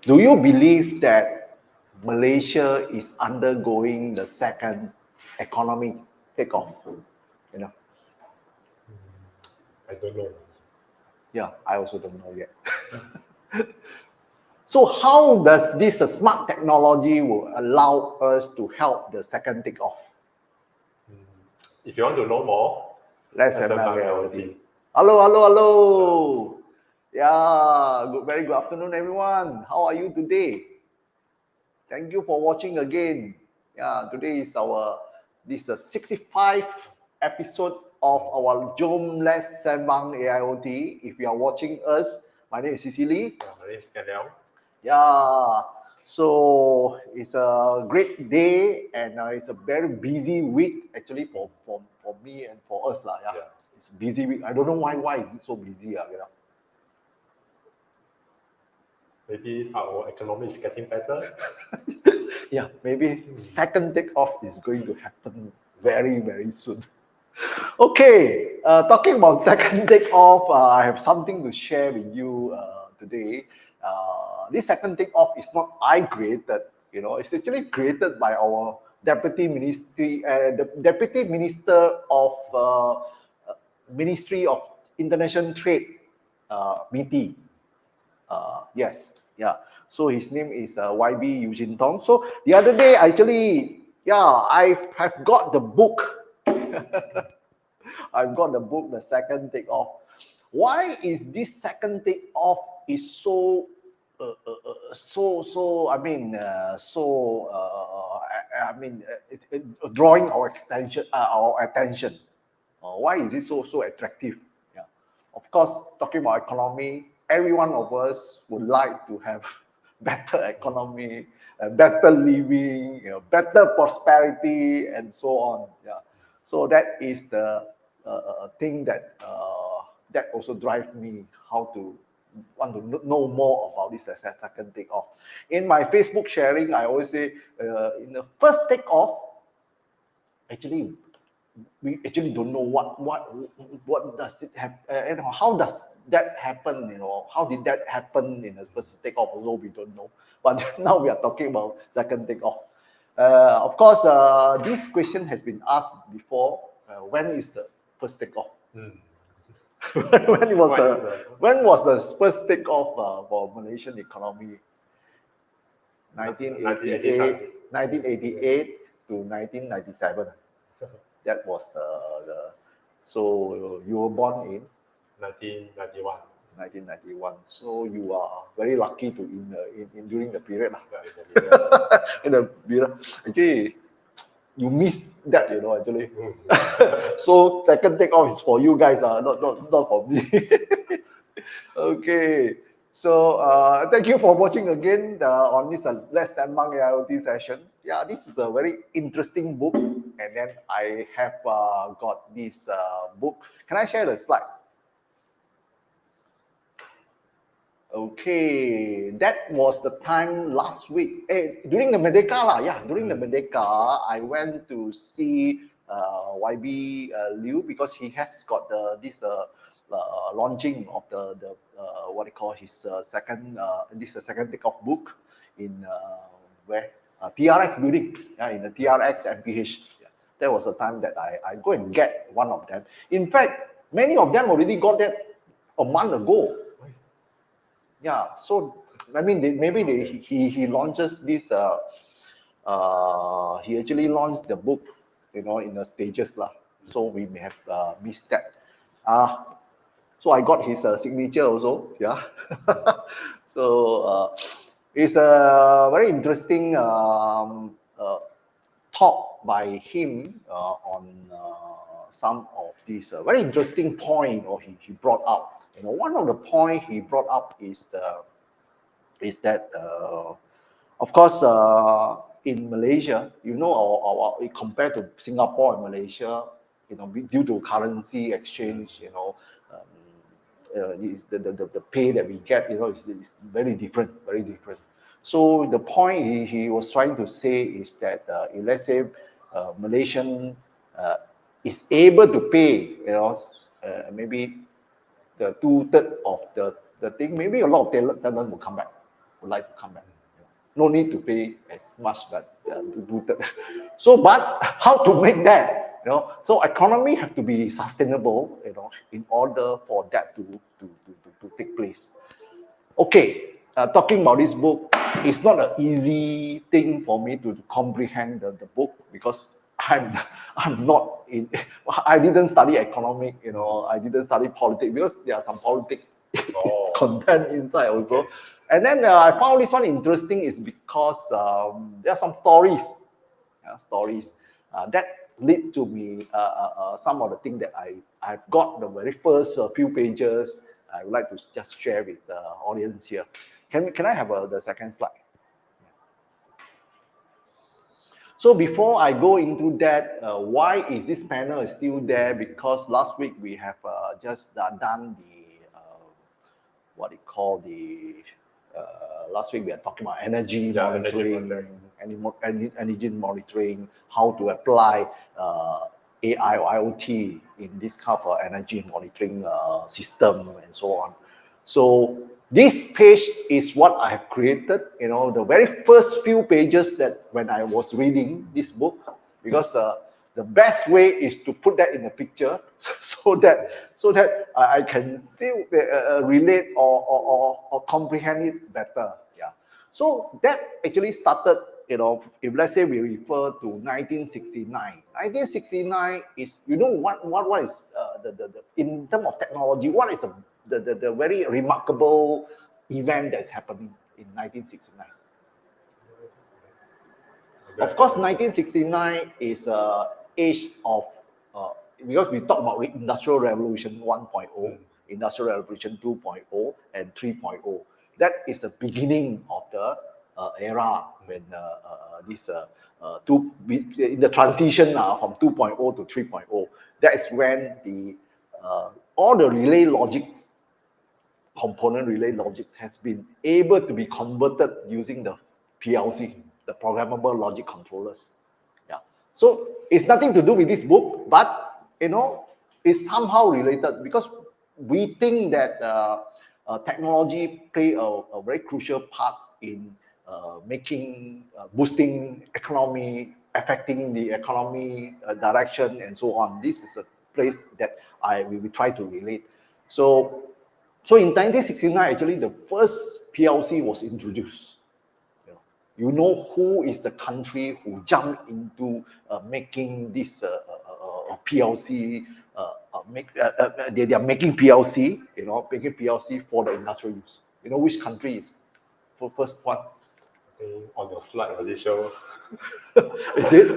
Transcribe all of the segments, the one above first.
Do you believe that Malaysia is undergoing the second economic takeoff? You know, I don't know. yeah, I also don't know yet. So how does this smart technology will allow us to help the second takeoff? If you want to know more, Let's that's Sembang about AIoT. AIoT. Hello, hello, hello. Yeah, very good afternoon, everyone. How are you today? Thank you for watching again. Yeah, today is this 65th episode of our Jom Let's Sembang AIoT. If you are watching us, my name is Cecily. My name is 𝐃𝐃𝐃𝐃. Yeah, so it's a great day and it's a very busy week actually for me and for us lah. Yeah. It's a busy week. I don't know why is it so busy. Maybe our economy is getting better. Yeah, maybe second takeoff is going to happen very soon. Okay, talking about second takeoff, I have something to share with you today. This second takeoff is not I created, it's actually created by our the deputy minister of Ministry of International Trade, MITI. Yes, yeah. So his name is YB Eugene Tong. So the other day, actually, I have got the book. I've got the book, The Second Takeoff. Why is this second takeoff is so drawing our attention. Why is it so attractive? Yeah. Of course, talking about economy, every one of us would like to have better economy, better living, better prosperity, and so on. Yeah. So that is the thing that also drives me how to want to know more about this second takeoff. In my Facebook sharing, I always say in the first takeoff, actually we actually don't know what does it have, how does that happen, how did that happen in the first takeoff, although we don't know. But now we are talking about second takeoff. Of course, this question has been asked before. When is the first takeoff? when was the first takeoff for Malaysian economy? 1988 to 1997. That was the so you were born in 1991. 1991. So you are very lucky to in during the period lah. In the period, actually, you miss that, actually. So second takeoff is for you guys, not for me. Okay. So thank you for watching again on this Let's Sembang AIoT session. Yeah, this is a very interesting book, and then I have got this book. Can I share the slide? Okay, that was the time last week. During the Merdeka lah, during the Merdeka, I went to see YB Liu because he has got this launching of the what they call his second takeoff book in where TRX building, in the TRX MPH. Yeah. That was the time that I go and get one of them. In fact, many of them already got that a month ago. Yeah, so I mean, he launches this. He actually launched the book, in the stages lah. So we may have missed that. So I got his signature also. Yeah. So it's a very interesting talk by him on some of these very interesting point, or he brought up. One of the point he brought up is that of course in Malaysia, our compared to Singapore and Malaysia, due to currency exchange, the pay that we get, is very different. So the point he was trying to say is that if let's say Malaysian is able to pay, maybe the 2/3 of the thing, maybe a lot of talent will come back. would like to come back. No need to pay as much, but to do that. So, but how to make that? So economy have to be sustainable, in order for that to take place. Okay, talking about this book, it's not an easy thing for me to comprehend the book, because I'm not in. I didn't study economic, I didn't study politics, because there are some politics content inside also. Okay. And then I found this one interesting is because there are some stories, that lead to me some of the things that I've got the very first few pages. I would like to just share with the audience here. Can I have the second slide? So before I go into that, why is this panel still there? Because last week we have just done the what they call the last week we are talking about energy monitoring, energy monitoring, how to apply AI or IoT in this kind of energy monitoring system and so on. So this page is what I have created, the very first few pages that when I was reading this book, because the best way is to put that in a picture so that I can still relate or comprehend it better. Yeah. So that actually started, if let's say we refer to 1969. 1969 is, what is the in terms of technology, what is the very remarkable event that's happening in 1969? Of course, 1969 is age of, because we talk about Industrial Revolution 1.0, Industrial Revolution 2.0, and 3.0. That is the beginning of the era when in the transition from 2.0 to 3.0. That is when the all the relay logics, component relay logics, has been able to be converted using the PLC, the programmable logic controllers. Yeah. So it's nothing to do with this book, but it's somehow related, because we think that technology play a very crucial part in making, boosting economy, affecting the economy direction, and so on. This is a place that we try to relate. So in 1969, actually, the first PLC was introduced. You know who is the country who jumped into making this PLC? They are making PLC, making PLC for the industrial use. You know which country is for first one? On your slide, already show. Is it?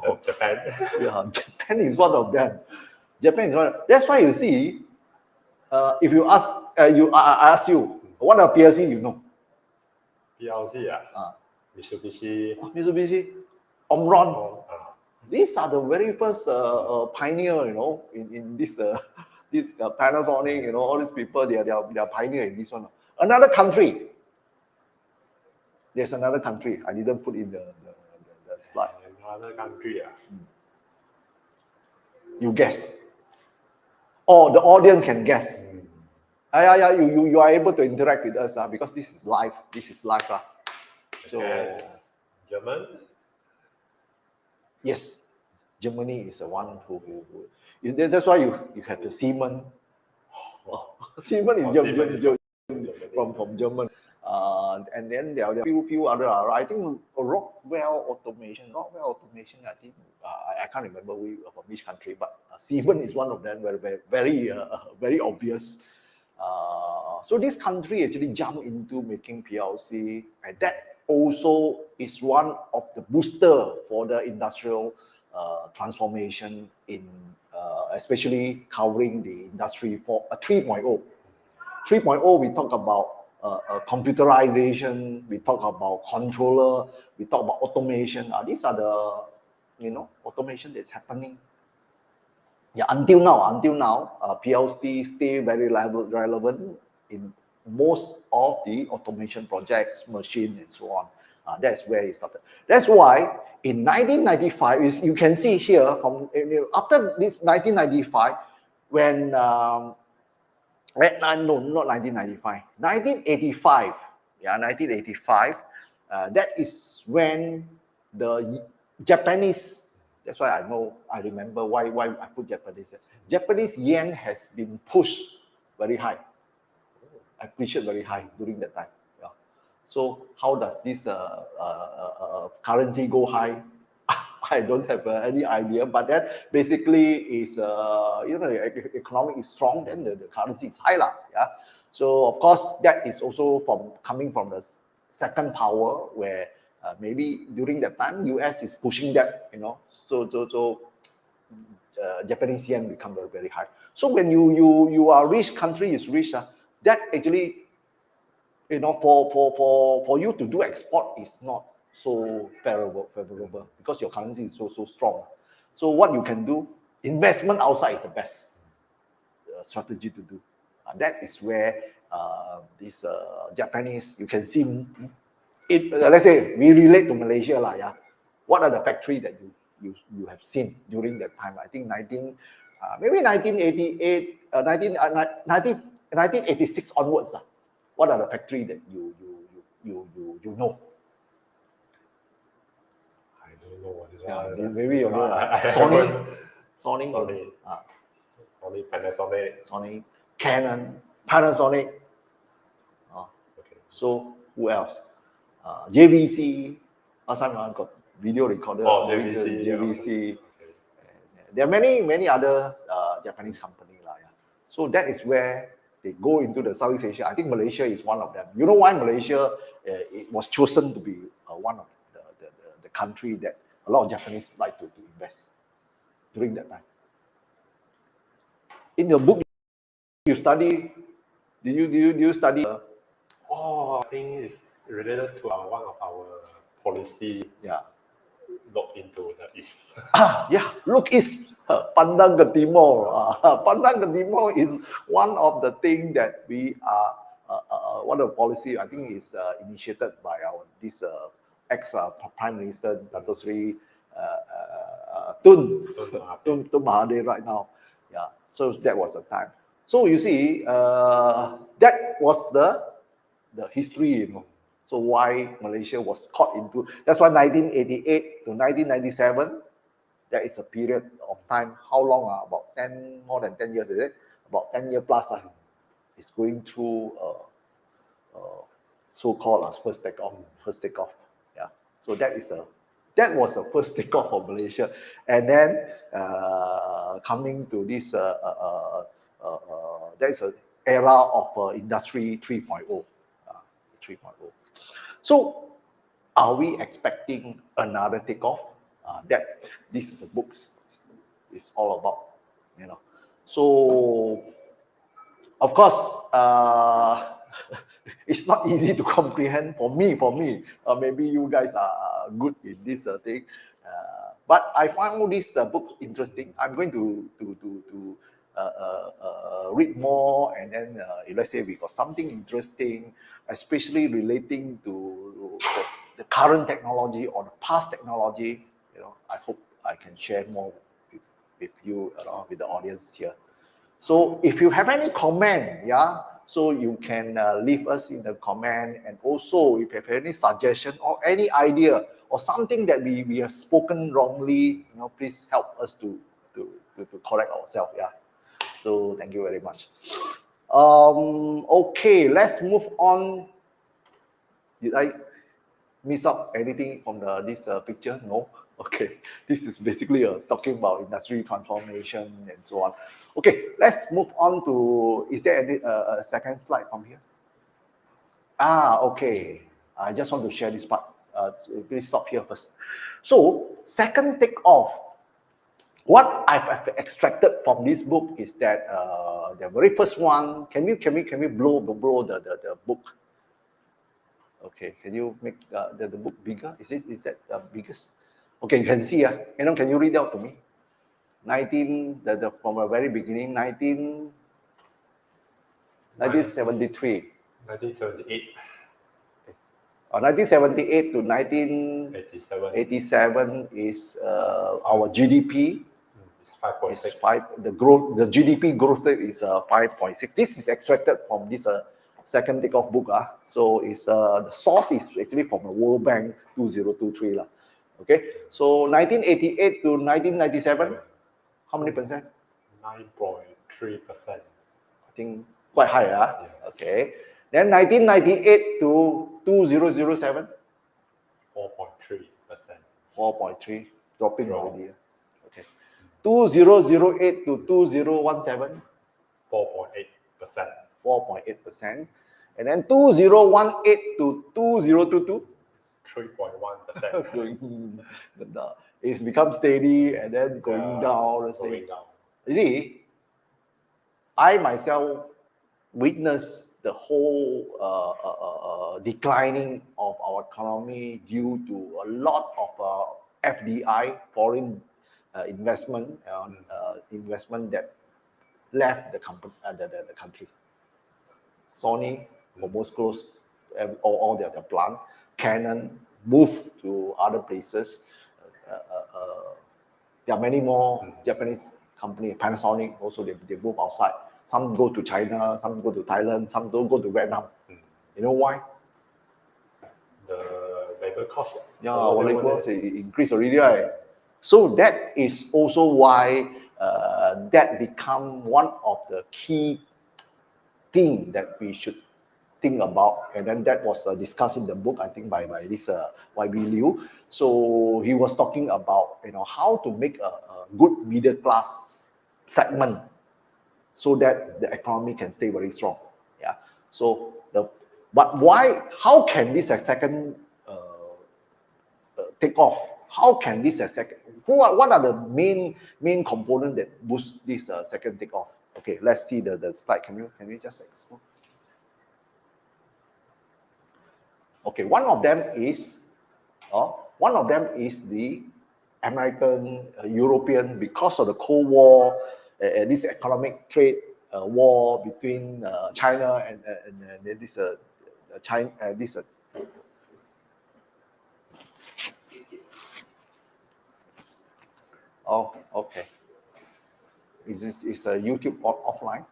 Oh, Japan. Yeah, Japan is one of them. Japan is one. That's why you see, if you ask, I ask you, what are PLC? You know? PLC, Mitsubishi. Mitsubishi, Omron. These are the very first pioneer, in this Panasonic, all these people, they are pioneer in this one. Another country. There's another country. I didn't put in the slide. Another country, You guess. Or the audience can guess. You are able to interact with us because this is live. So German. Yes, Germany is the one who that's why you have the Siemens. Siemens is from German. And then there are a few other. I think Rockwell Automation. I think I can't remember from which country, but Siemens is one of them. Very obvious. So this country actually jumped into making PLC, and that also is one of the booster for the industrial transformation in especially covering the industry for 3.0. 3.0, we talk about computerization, we talk about controller, we talk about automation. These are the automation that's happening. Yeah, until now, PLC stay very relevant in most of the automation projects, machine, and so on. That's where it started. That's why in 1995, you can see here after this 1995, when no, not 1995, 1985. yeah, 1985. That is when the Japanese, that's why I remember why I put Japanese. Japanese yen has been pushed very high, appreciated very high during that time. Yeah. So how does this currency go high? I don't have any idea, but that basically is, the economic is strong, then the currency is high, lah. Yeah. So of course that is also coming from the second power, where maybe during that time US is pushing that, so Japanese yen become very, very high. So when you are rich, country is rich, that actually, for you to do export is not so favorable because your currency is so strong. So what you can do, investment outside is the best strategy to do. That is where this Japanese, you can see it. Let's say we relate to Malaysia, lah. Yeah. What are the factory that you have seen during that time? I think maybe 1988, 1986 onwards. What are the factory that you know? I don't know what is Yeah, that. maybe you know. Sony, Only Panasonic. Sony, Canon, Panasonic. Okay. So who else? JVC. Last time I got video recorder. JVC. JVC. Okay. There are many other Japanese company, lah. Yeah. So that is where they go into the Southeast Asia. I think Malaysia is one of them. You know why Malaysia it was chosen to be one of the country that a lot of Japanese like to invest during that time. In your book you study, do you study? I think it's related to one of our policy. Yeah. Look into the east. Yeah, look east. Pandang ke Timur. Pandang ke Timur is one of the things that we are, one of the policy I think is initiated by this ex-Prime Minister, Dato' Sri Tun Mahathir right now. Yeah, so that was the time. So you see, that was the history, So why Malaysia was caught into, that's why 1988 to 1997, that is a period of time. How long? About more than 10 years, is it? About 10 years plus. It's going through so-called first takeoff. Yeah. So that was the first takeoff for Malaysia. And then coming to this, there is an era of industry 3.0. 3.0. So are we expecting another takeoff? That this is a book is all about, So of course, it's not easy to comprehend for me. Maybe you guys are good in this thing, but I found this book interesting. I'm going to read more, and then if let's say we got something interesting, especially relating to the current technology or the past technology, I hope I can share more with you, with the audience here. So if you have any comment, so you can leave us in the comment, and also if you have any suggestion or any idea or something that we have spoken wrongly, please help us to correct ourselves. Yeah. So thank you very much. Okay, let's move on. Did I miss out anything from this picture? No. Okay, this is basically talking about industry transformation and so on. Okay, let's move on to, is there any second slide from here? Okay, I just want to share this part. Please stop here first. So, second takeoff. What I've extracted from this book is that the very first one, can we blow the book? Okay, can you make the book bigger? Is that the biggest? Okay, you can see. Can you read out to me? From the very beginning, 1973. 1978. 1978 to 1987 is our GDP. It's 5.6. The GDP growth rate is 5.6. This is extracted from this second takeoff book. So it's the source is actually from the World Bank 2023. Okay, so 1988 to 1997, how many percent? 9.3%. I think quite high. Yes. Okay, then 1998 to 2007, 4.3%. 4.3, dropping Drop. already. Okay, 2008 to 2017, 4.8%. 4.8%, and then 2018 to 2022, 3.1%. going down. It's become steady and then going down. It's going down. You see, I myself witnessed the whole declining of our economy due to a lot of FDI, foreign investment, investment that left the company, the country. Sony almost closed all their plant. Canon moved to other places. There are many more Japanese companies. Panasonic also they move outside. Some go to China, some go to Thailand, some don't go to Vietnam. You know why? The labor cost. Yeah, our labor cost increased already, right? So that is also why that become one of the key thing that we should think about, and then that was discussed in the book, I think by this YB Liu. So he was talking about how to make a good middle class segment so that the economy can stay very strong. Yeah. So but why? How can this second take off? How can this second? What are the main components that boost this second take off? Okay, let's see the slide. Can you just explore? Okay, one of them is the American, European, because of the Cold War, this economic trade war between China and this China, this. Oh, okay. Is a YouTube offline?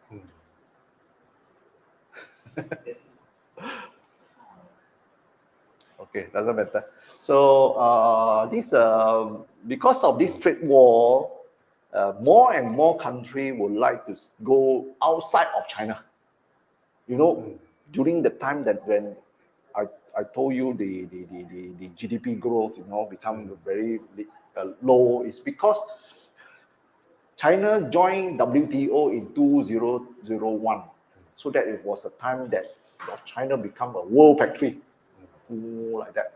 Okay, doesn't matter. So this because of this trade war, more and more countries would like to go outside of China. During the time that when I told you the GDP growth become very low, is because China joined WTO in 2001. So that it was a time that China become a world factory. Like that,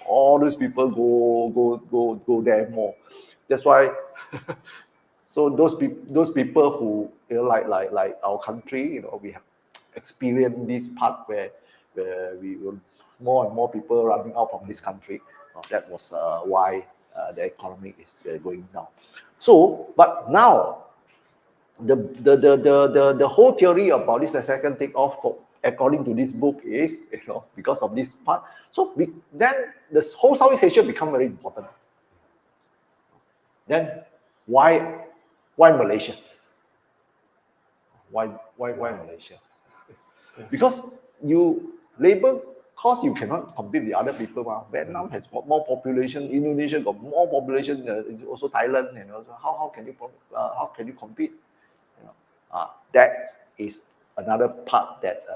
all these people go there more. That's why. So those people who like our country, we have experienced this part where we will more and more people running out from this country. That was why the economy is going down. So, but now the whole theory about this second takeoff, according to this book, is because of this part. So then this whole Southeast Asia become very important. Then why Malaysia? Why Malaysia? Because labor cost, you cannot compete with other people. Vietnam has got more population. Indonesia got more population. Also Thailand. How can you compete? That is another part that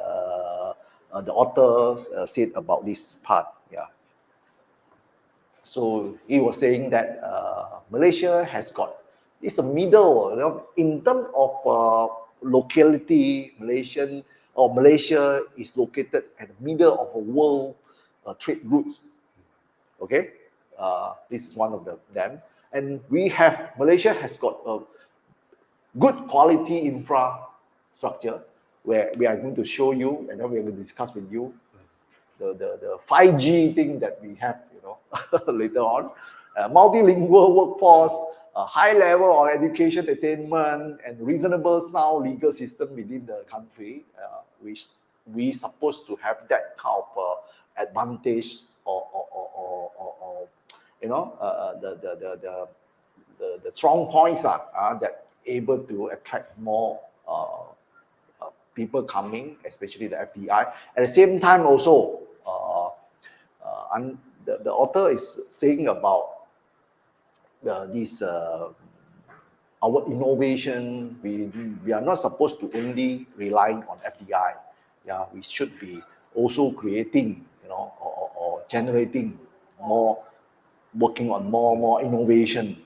the author said about this part. Yeah. So he was saying that Malaysia has got, it's a middle, in terms of locality. Malaysia is located at the middle of a world trade routes. Okay, this is one of them, and Malaysia has got a good quality infrastructure, where we are going to show you, and then we are going to discuss with you the 5G thing that we have, later on. Multilingual workforce, a high level of education attainment, and reasonable sound legal system within the country, which we supposed to have that kind of advantage or the strong points are that able to attract more people coming, especially the FDI. At the same time, also, the author is saying about this our innovation. We are not supposed to only rely on FDI. Yeah, we should be also creating, or generating more, working on more innovation.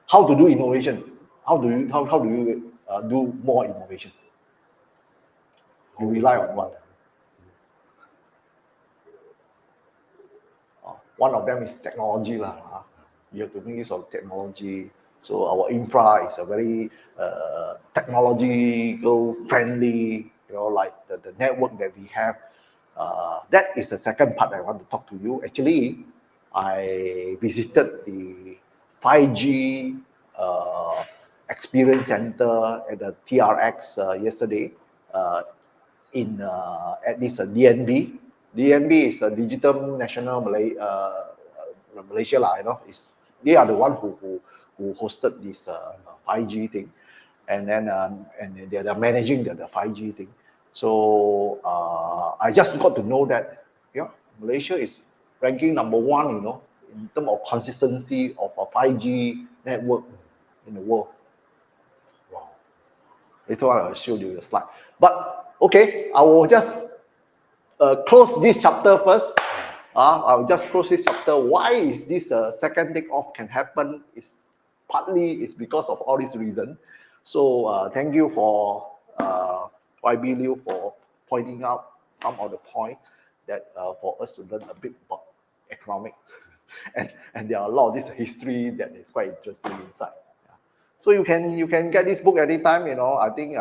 How to do innovation? How do you do more innovation? You rely on what? One of them is technology lah. You have to make use of technology. So our infra is a very technological friendly, like the network that we have. That is the second part I want to talk to you. Actually, I visited the 5G experience center at the TRX yesterday at this DNB. DNB is a Digital National Malaysia lah. They are the one who hosted this 5G thing, and then they are managing the 5G thing. So I just got to know that Malaysia is ranking number 1, in terms of consistency of a 5G network in the world. Wow. Later on I'll show you the slide. But okay, I will just close this chapter first. I'll just close this chapter. Why is this second takeoff can happen? Partly because of all these reasons. So thank you for YB Liu for pointing out some of the points that for us to learn a bit about economics. And there are a lot of this history that is quite interesting inside. So you can get this book anytime. I think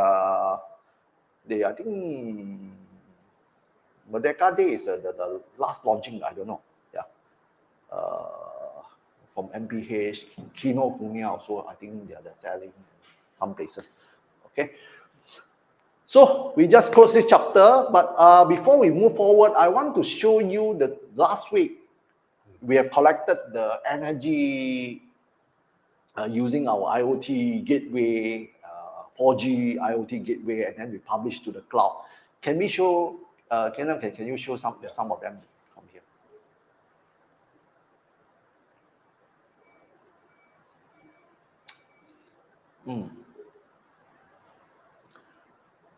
Merdeka Day is the last launching. I don't know. Yeah. From MPH, 𝐃𝐀𝐘𝐃 also. I think they're selling some places. Okay. So we just close this chapter, but before we move forward, I want to show you the last week we have collected the energy using our IoT gateway, 4G IoT gateway, and then we publish to the cloud. Can we show? Can you show some of them from here?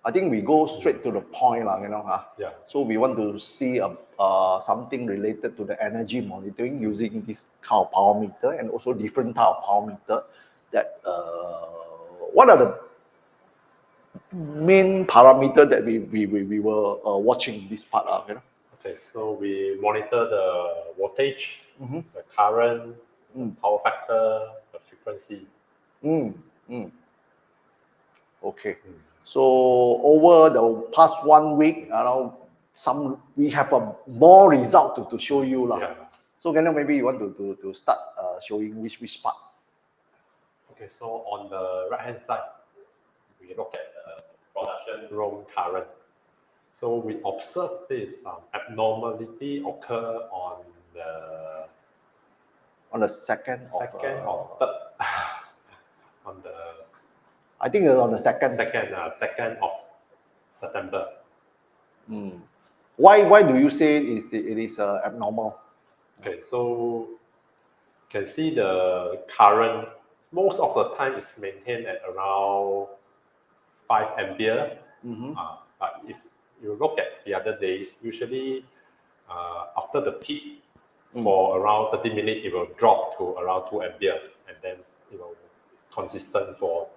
I think we go straight to the point, Yeah. So we want to see something related to the energy monitoring using this kind of power meter and also different type of power meter. That what are the main parameter that we were watching this part of? Okay, so we monitor the voltage, the current, power factor, the frequency. Okay. So over the past 1 week, we have a more result to show you lah. Yeah. So maybe you want to start showing which part. Okay, so on the right hand side, we look at the production room current. So we observe this abnormality occur on the second or third on the I think it's on the second. Second of September. Why do you say it is abnormal? Okay, so you can see the current most of the time is maintained at around 5 ampere. But if you look at the other days, usually after the peak for around 30 minutes, it will drop to around 2 ampere, and then consistent for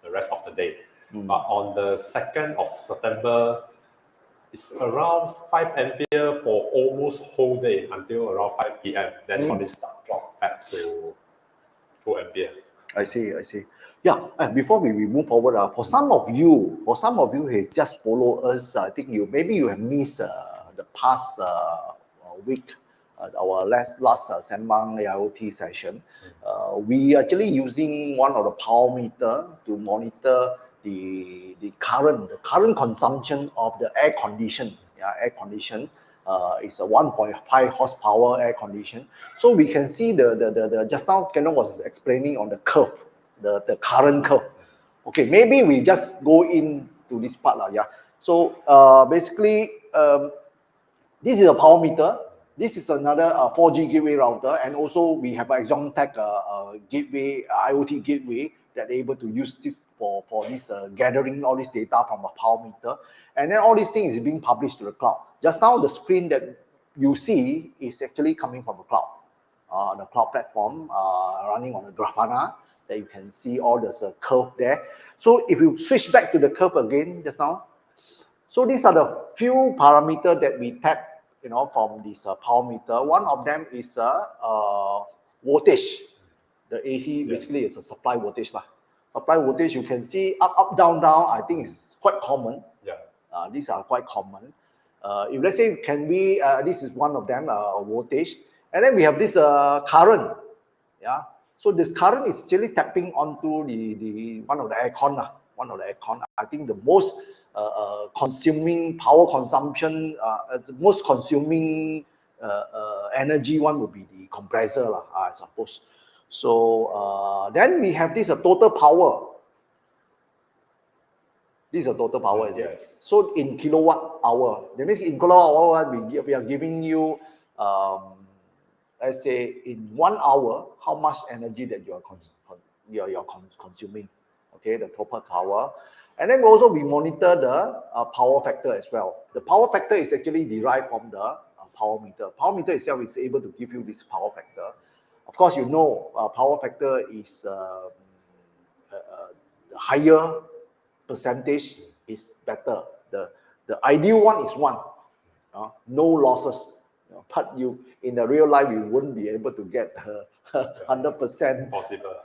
the rest of the day. But on the 2nd of September, it's around 5 ampere for almost whole day until around 5 p.m. Then it start drop back to 2 ampere. I see. Yeah, and before we move forward, for some of you who just follow us, I think you have missed the past week, our last Sembang AIoT session. We actually using one of the power meter to monitor the current consumption of the air condition. Air condition is a 1.5 horsepower air condition. So we can see the just now Kenon was explaining on the curve, the current curve. Okay, maybe we just go in to this part. Yeah. So basically, this is a power meter. This is another 4G gateway router, and also we have a 𝐓𝐿𝐃𝐃 gateway, IoT gateway that able to use this for this gathering all this data from a power meter, and then all these things is being published to the cloud. Just now, the screen that you see is actually coming from the cloud, the cloud platform running on the Grafana. That you can see all this curve there. So if you switch back to the curve again just now, so these are the few parameters that we tap, from this power meter. One of them is voltage. The AC basically is a supply voltage lah. Supply voltage, you can see up, down, down. I think it's quite common. Yeah. These are quite common. If let's say can be, this is one of them, voltage, and then we have this current. Yeah. So this current is actually tapping onto the one of the aircon lah. One of the aircon. I think the most consuming power consumption, the most consuming energy one would be the compressor lah, I suppose. So then we have this total power. This is a total power, is it? Yes. So in kilowatt hour, that means in kilowatt hour, we are giving you, let's say in 1 hour, how much energy that you are consuming. Okay, the total power. And then also we monitor the power factor as well. The power factor is actually derived from the power meter. Power meter itself is able to give you this power factor. Of course, power factor is the higher percentage is better. The ideal one is 1, no losses. But in the real life, you wouldn't be able to get 100% possible.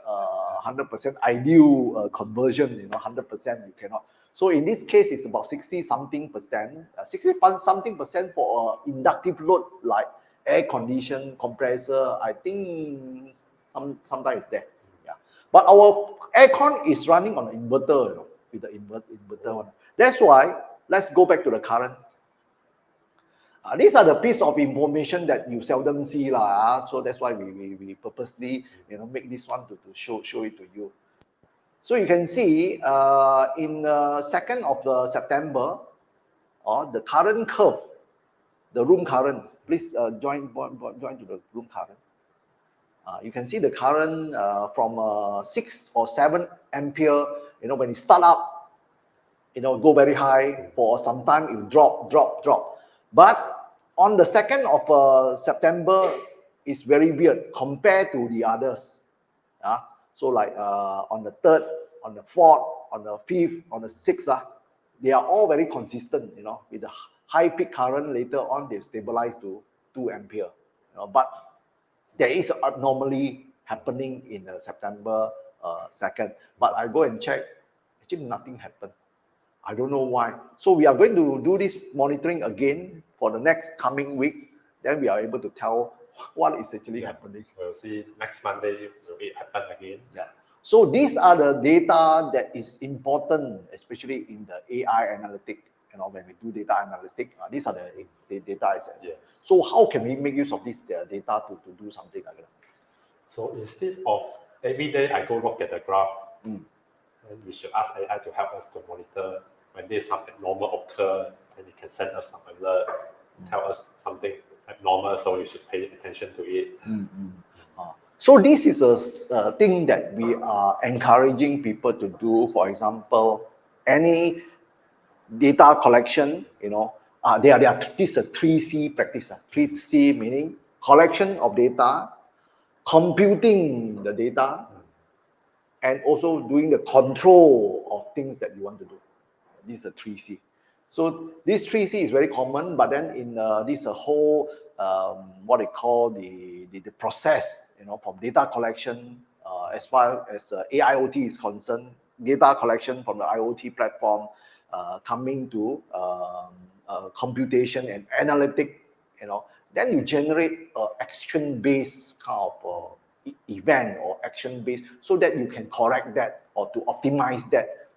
100% ideal conversion. 100% you cannot. So in this case, it's about 60-something%. 60-something% for inductive load like air condition, compressor. I think sometimes it's there. Yeah. But our aircon is running on an inverter, with the inverter one. That's why let's go back to the current. These are the piece of information that you seldom see lah. So that's why we purposely make this one to show it to you. So you can see in 2nd of September, the current curve, the room current. Please join to the room current. You can see the current from 6 or 7 ampere. When it start up, go very high for some time. It will drop. But on the 2nd of September, it's very weird compared to the others. So like on the 3rd, on the 4th, on the 5th, on the 6th, they are all very consistent, with the high peak current. Later on, they stabilize to 2 ampere. But there is an abnormally happening in September 2nd. But I go and check, actually nothing happened. I don't know why. So we are going to do this monitoring again for the next coming week. Then we are able to tell what is actually happening. We'll see next Monday will it happen again. Yeah. So these are the data that is important, especially in the AI analytic. When we do data analytic, these are the data. Yes. So how can we make use of this data to do something like that? So instead of every day I go look at the graph, and we should ask AI to help us to monitor when there's something abnormal occur, and it can send us some alert, tell us something abnormal, so we should pay attention to it. So this is a thing that we are encouraging people to do. For example, any data collection, this is a 3C practice. 3C meaning collection of data, computing the data, and also doing the control of things that you want to do. This is a 3C. So this 3C is very common, but then in this whole what they call the process, from data collection, as far as AIoT is concerned, data collection from the IoT platform, coming to computation and analytic, then you generate action-based kind of event or action-based, so that you can correct that or to optimize that,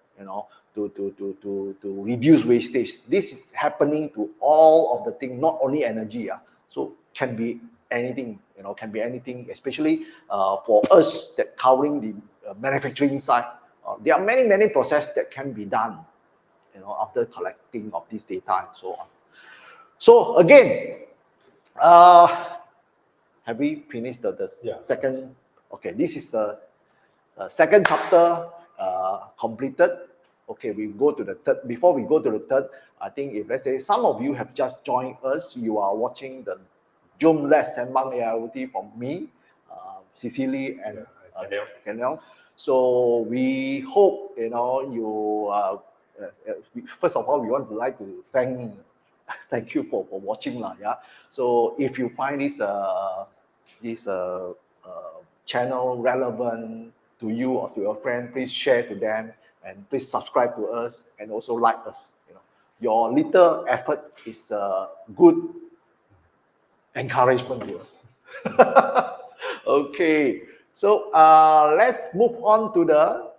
to reduce wastage. This is happening to all of the things, not only energy. So can be anything, especially for us that covering the manufacturing side. There are many processes that can be done, after collecting of this data and so on. So again, have we finished the second? Okay, this is the second chapter completed. Okay, we go to the third. Before we go to the third, I think if let's say some of you have just joined us, you are watching the Zoom Less Sembang AIoT from me, Cecily and 𝐃𝐃𝐃𝐃. So we hope you. First of all, we want to like to thank you for watching lah. Yeah. So if you find this channel relevant to you or to your friend, please share to them and please subscribe to us and also like us. Your little effort is a good encouragement to us. Okay, so let's move on to the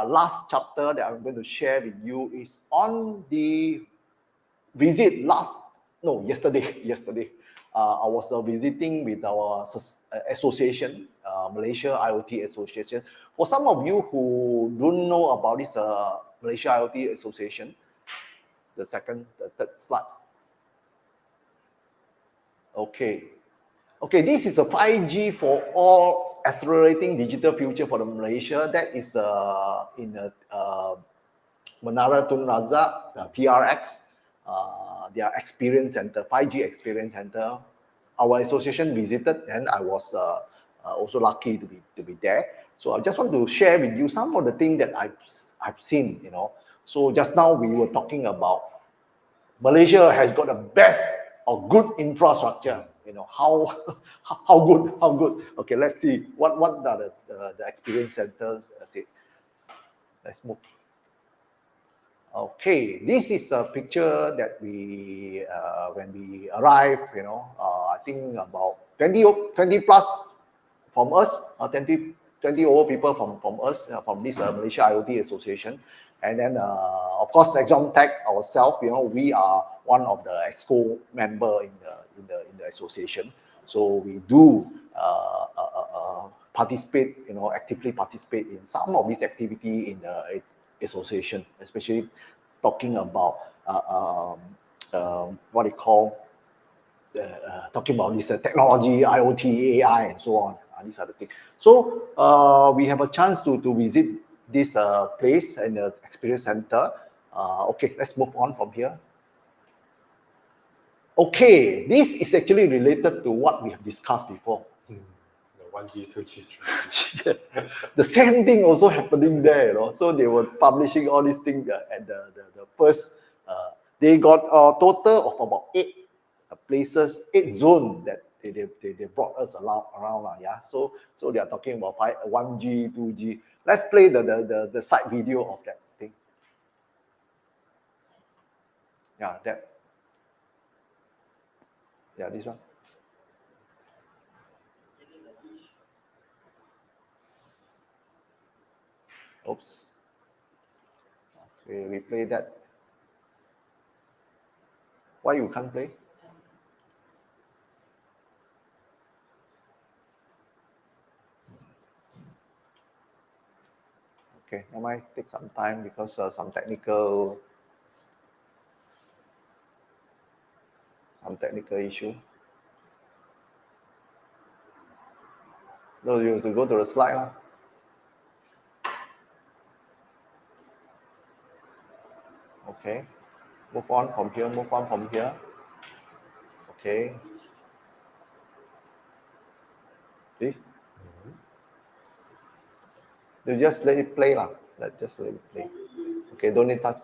last chapter that I'm going to share with you is on the visit yesterday. I was visiting with our association, Malaysia IoT Association. For some of you who don't know about this Malaysia IoT Association, the third slide. Okay, this is a 5G for all accelerating digital future for the Malaysia. That is in Menara Tun Razak, PRX. Their experience center, 5G experience center. Our association visited, and I was also lucky to be there. So I just want to share with you some of the things that I've seen. So just now we were talking about Malaysia has got the best or good infrastructure. How good. Okay, let's see what are the experience centers say. Let's move. Okay, this is a picture that we when we arrived, I think about 20 plus from us, 20 over people from us, from this Malaysia IoT Association. And then of course 𝐓𝐿𝐃𝐃 ourselves, we are one of the EXCO member in the association. So we do participate, actively participate in some of this activity in the association, especially talking about what they call talking about this technology, IoT, AI, and so on. These are the things. So we have a chance to visit this place and the experience center. Okay, let's move on from here. Okay, this is actually related to what we have discussed before. 1G, 2G, 3G. Yes. The same thing also happening there, So they were publishing all these things at the first. They got a total of about 8 places, 8 zones that they brought us around. Yeah. So they are talking about 1G, 2G. Let's play the side video of that thing. Yeah, that. Yeah, this one. Oops. Okay, we play that. Why you can't play? Okay, I might take some time because some technical issue. No, you have to go to the slide lah. Okay, move on from here. Okay. See? You just let it play lah. Just let it play. Okay, don't need touch.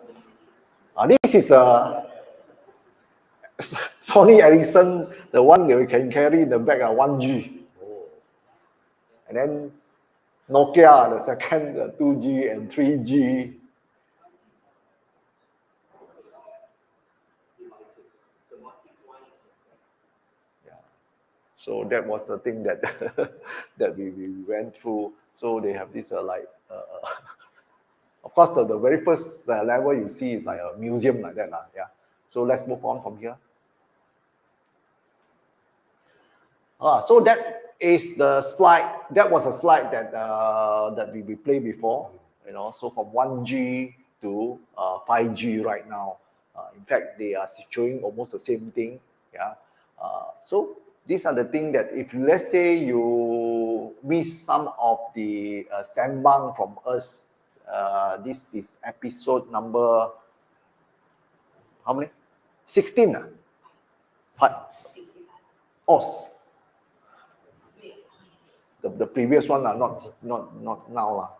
This is Sony Ericsson, the one that we can carry in the back, 1G. And then Nokia, the second 2G and 3G. Yeah. So that was the thing that that we went through. So they have this of course the very first level you see is like a museum like that. Yeah. So let's move on from here. So that is the slide. That was a slide that that we played before. So from 1G to 5G right now. In fact, they are showing almost the same thing. Yeah. So these are the things that if let's say you miss some of the Sembang from us, this is episode number how many? 16. What? Oh, the previous one not now.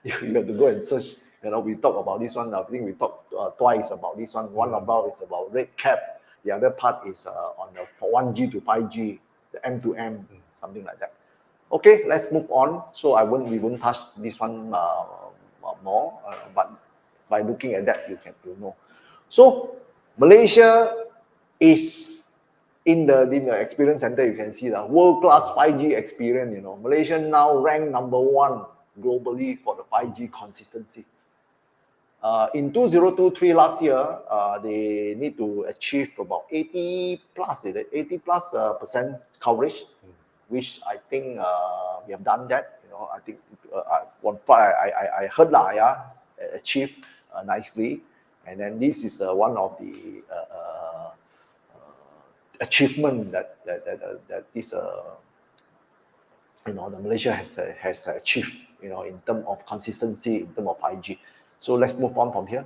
You have to go and search. We talk about this one. I think we talked twice about this one. One about is about 𝐓𝐻𝐃𝐾. The other part is on the 1G to 5G, the M2M, something like that. Okay, let's move on. So we won't touch this one more, but by looking at that, you know. So Malaysia is in the experience center. You can see the world-class 5G experience. Malaysia now ranked #1 globally for the 5G consistency. In 2023 last year, they need to achieve about 80+% coverage, which I think we have done that. I think one part I heard achieved nicely, and then this is one of the achievement that this the Malaysia has achieved, in terms of consistency, in terms of 5G. So let's move on from here.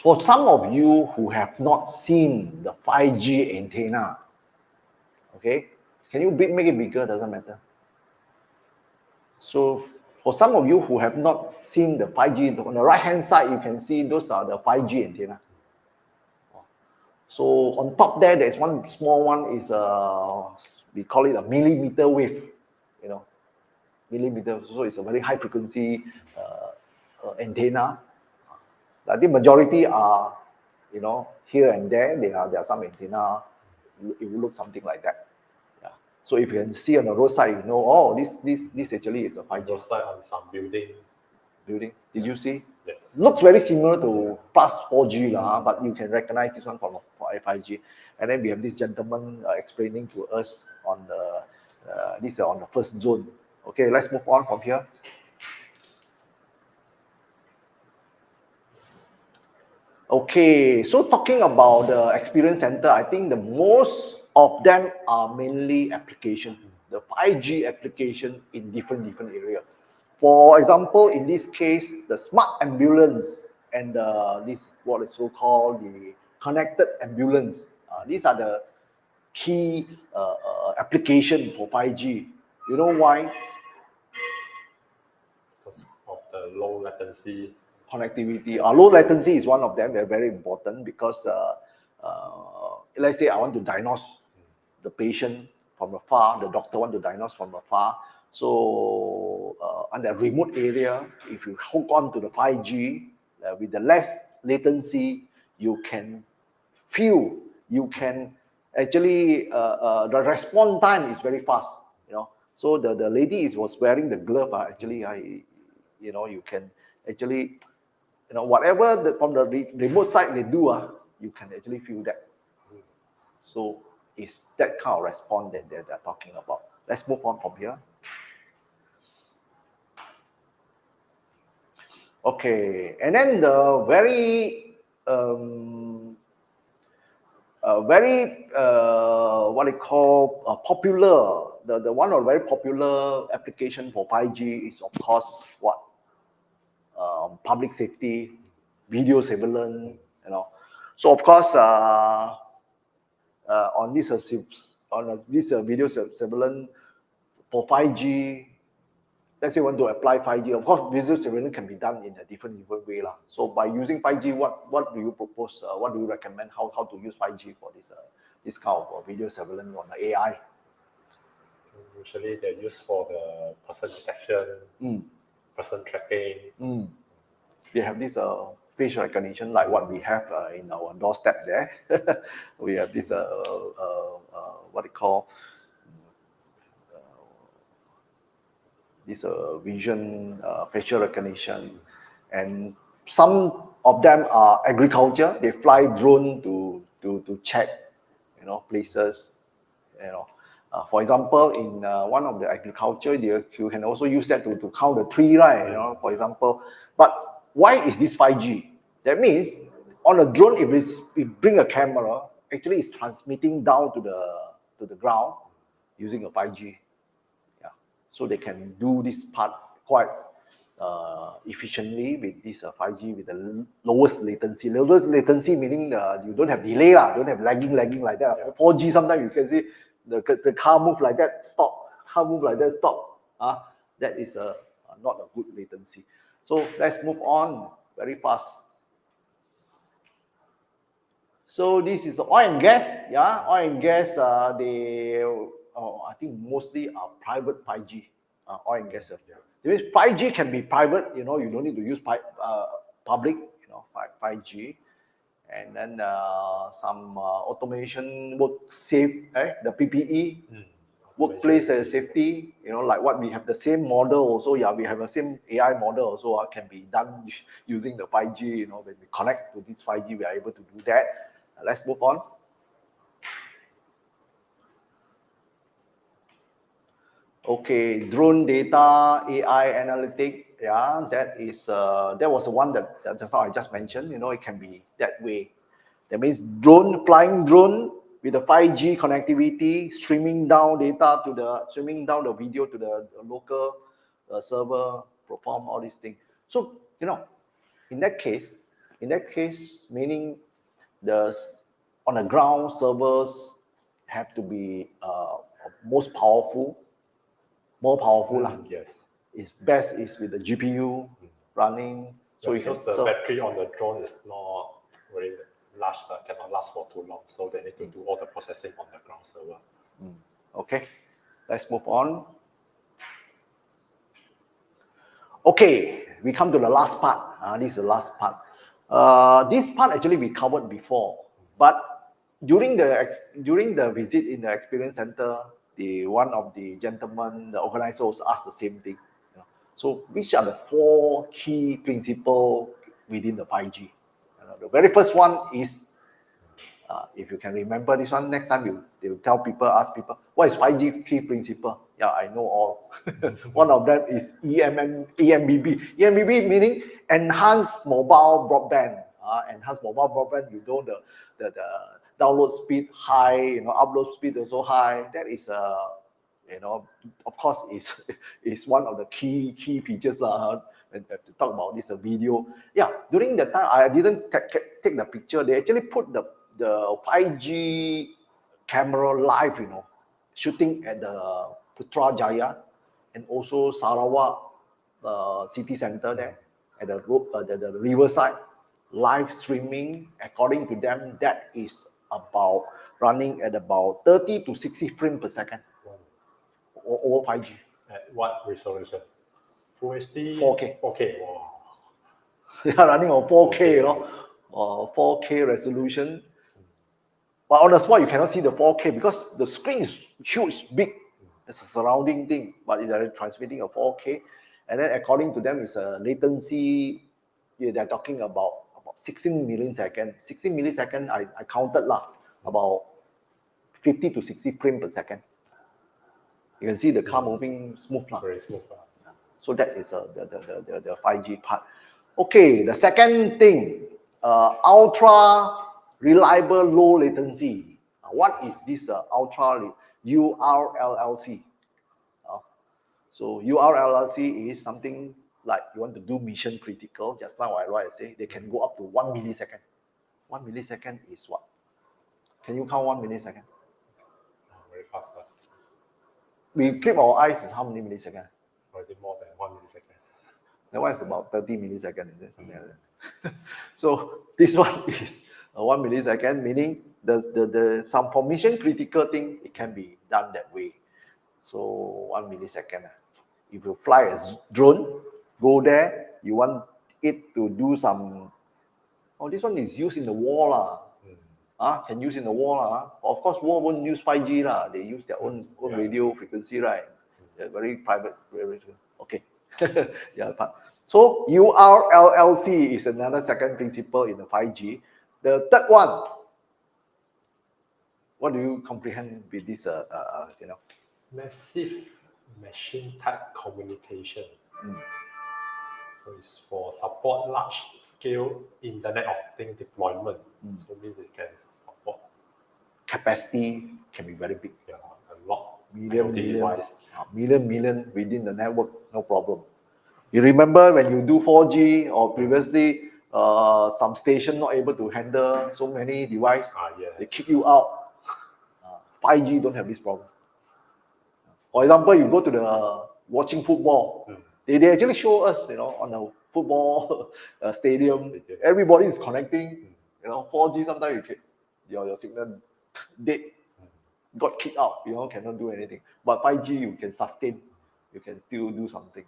For some of you who have not seen the 5G antenna, okay, can you make it bigger? Doesn't matter. So for some of you who have not seen the 5G, on the right hand side, you can see those are the 5G antenna. So on top there's one small one, is we call it a millimeter wave, millimeter. So it's a very high frequency antenna. I think majority are, here and there are some antenna. It will look something like that. Yeah. So if you can see on the roadside, this actually is a 5G. Roadside on some building. Did you see? Yes. Looks very similar to plus 4G, but you can recognize this one from 5G. And then we have this gentleman explaining to us on this is on the first zone. Okay, let's move on from here. Okay, so talking about the experience center, I think the most of them are mainly application, the 5G application in different area. For example, in this case, the smart ambulance and this what is so-called the connected ambulance. These are the key application for 5G. You know why? Because of the low latency. Connectivity. Low latency is one of them. They're very important because let's say I want to diagnose the patient from afar, the doctor want to diagnose from afar. So on the remote area, if you hook on to the 5G with the less latency, you can feel, you can actually the response time is very fast. So the lady was wearing the glove. You can actually, whatever from the remote side they do, you can actually feel that. So it's that kind of response that they're talking about. Let's move on from here. Okay, and then the very what they call popular, the one of very popular application for 5G is of course what? Public safety, video surveillance, So of course, on this video surveillance for 5G, let's say you want to apply 5G, of course, visual surveillance can be done in a different way. So by using 5G, what do you propose? What do you recommend? How to use 5G for this kind of video surveillance on the AI? Usually they're used for the person detection, person tracking. They have this face recognition like what we have in our doorstep there. We have this what they call this vision facial recognition, and some of them are agriculture. They fly drone to check places, For example, in one of the agriculture, you can also use that to count the tree, right? For example. But why is this 5G? That means on a drone, if we bring a camera, actually it's transmitting down to the ground using a 5G. Yeah. So they can do this part quite efficiently with this 5G with the lowest latency. Lowest latency meaning you don't have delay, don't have lagging like that. Yeah. 4G sometimes you can see the car move like that, stop. Car move like that, stop. That is not a good latency. So let's move on very fast. So this is oil and gas. Yeah, oil and gas. I think mostly are private 5G. Oil and gas. Yeah. That means 5G can be private. You don't need to use public. 5G, and then some automation work safe. The PPE. Workplace safety, like what we have the same model also. Yeah, we have the same AI model also. Can be done using the 5G. When we connect to this 5G, we are able to do that. Let's move on. Okay, drone data, AI analytic. Yeah, that was the one that just now I just mentioned. It can be that way. That means flying drone with the 5G connectivity, streaming down the video to the local server, perform all these things. So in that case, meaning on the ground servers have to be more powerful. Yes. It's best is with the GPU running. So because the battery on the drone is not very large, cannot last for too long. So they need to do all the processing on the ground server. Okay, let's move on. Okay, we come to the last part. This is the last part. This part actually we covered before, but during the visit in the experience center, one of the gentlemen, the organizers, asked the same thing. So, which are the 4 key principles within the 5G? The very first one is, if you can remember this one, next time they will ask people, what is 5G key principle? Yeah, I know all. One of them is EMBB. EMBB meaning enhanced mobile broadband. Enhanced mobile broadband, the download speed high, upload speed also high. That is of course is one of the key features when to talk about this video. Yeah, during the time I didn't take the picture. They actually put the 5G camera live, shooting at the Putrajaya and also Sarawak city center there at the riverside. Live streaming, according to them, that is running at about 30 to 60 frames per second. Over 5G. At what resolution? Full HD? 4K. 4K. Wow. They are running on 4K, 4K resolution. But on the spot, you cannot see the 4K because the screen is huge, big. It's a surrounding thing, but it's transmitting a 4K. And then according to them, it's a latency. They're talking about 16 milliseconds. 16 milliseconds, I counted about 50 to 60 frames per second. You can see the car moving smooth. Very smooth. So that is the 5G part. Okay, the second thing, ultra reliable low latency. What is this ultra URLLC? So URLLC is something like you want to do mission critical. Just now I say they can go up to 1 millisecond. 1 millisecond is what? Can you count 1 millisecond? Very fast. We clip our eyes is how many milliseconds? Already more than 1 millisecond. That one is about 30 milliseconds, something like that. So this one is 1 millisecond, meaning some for mission critical thing, it can be done that way. So 1 millisecond. If you fly a drone, go there, you want it to do some. Oh, this one is used in the war can use in the war Of course, war won't use 5G They use their own radio frequency, right? They're very private, very okay. So URLLC is another second principle in the 5G. The third one, What do you comprehend with this, Massive machine type communication. So it's for support large scale Internet of Things deployment. So it means it can support capacity can be very big. a lot Million device. within the network, no problem. You remember when you do 4G or previously, some station not able to handle so many devices, Yes. they kick you out. 5G don't have this problem. For example, you go to the watching football, they actually show us, on the football stadium, everybody is connecting. 4G sometimes your signal dead, got kicked out, cannot do anything. But 5G you can sustain, you can still do something.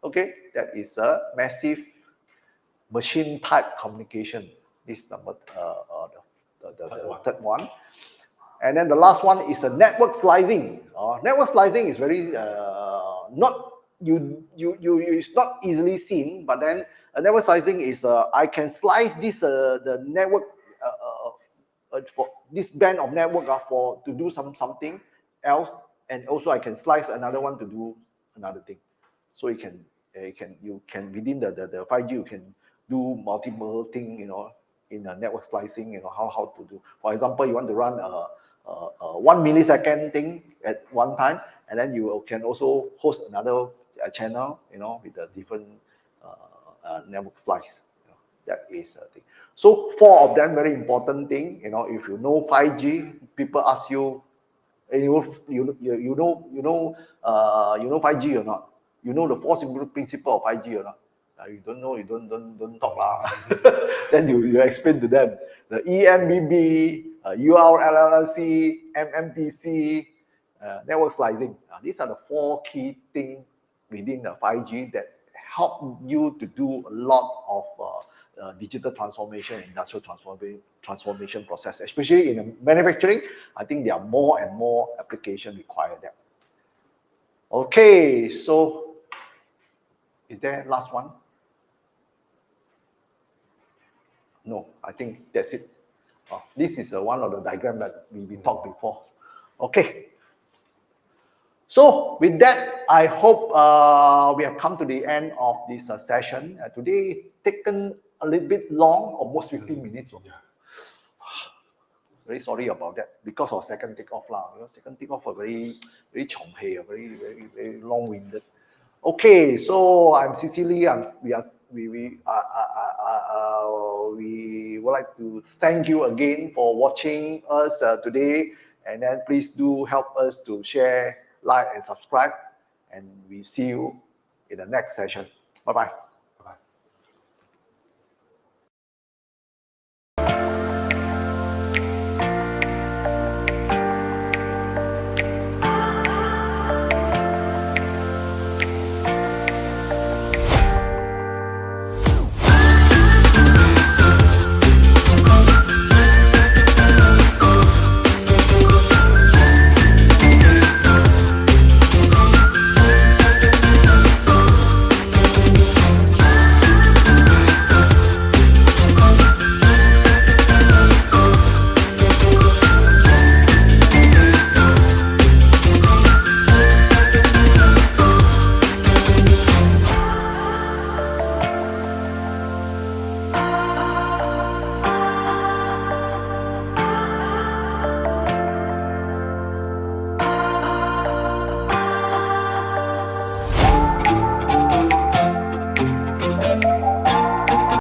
Okay, that is a massive machine type communication. This is number the third one. And then the last one is a network slicing. Network slicing is very it's not easily seen, but then a network slicing is I can slice this the network for this band of network to do something else, and also I can slice another one to do another thing. So you can within the 5G you can do multiple things, in a network slicing, how to do. For example, you want to run a 1 millisecond thing at one time, and then you can also host another channel, with a different network slice. That is a thing. So 4 of them very important thing. If you know 5G, people ask you, you know 5G or not? You know the 4 simple principle of 5G or not? You don't know, you don't talk lah. Then you explain to them the EMBB, URLLC, MMTC, network slicing. These are the 4 key things within the 5G that help you to do a lot of digital transformation, industrial transformation process, especially in manufacturing. I think there are more and more applications require that. Okay, so is there last one? No, I think that's it. This is one of the diagram that we talked before. Okay. So with that, I hope we have come to the end of this session. Today it's taken a little bit long, almost 15 minutes. Very sorry about that, because of second takeoff lah. Second takeoff are very chongpei, very long-winded. Okay, so I'm Cecily. We would like to thank you again for watching us today, and then please do help us to share, like, and subscribe, and we see you in the next session. Bye bye.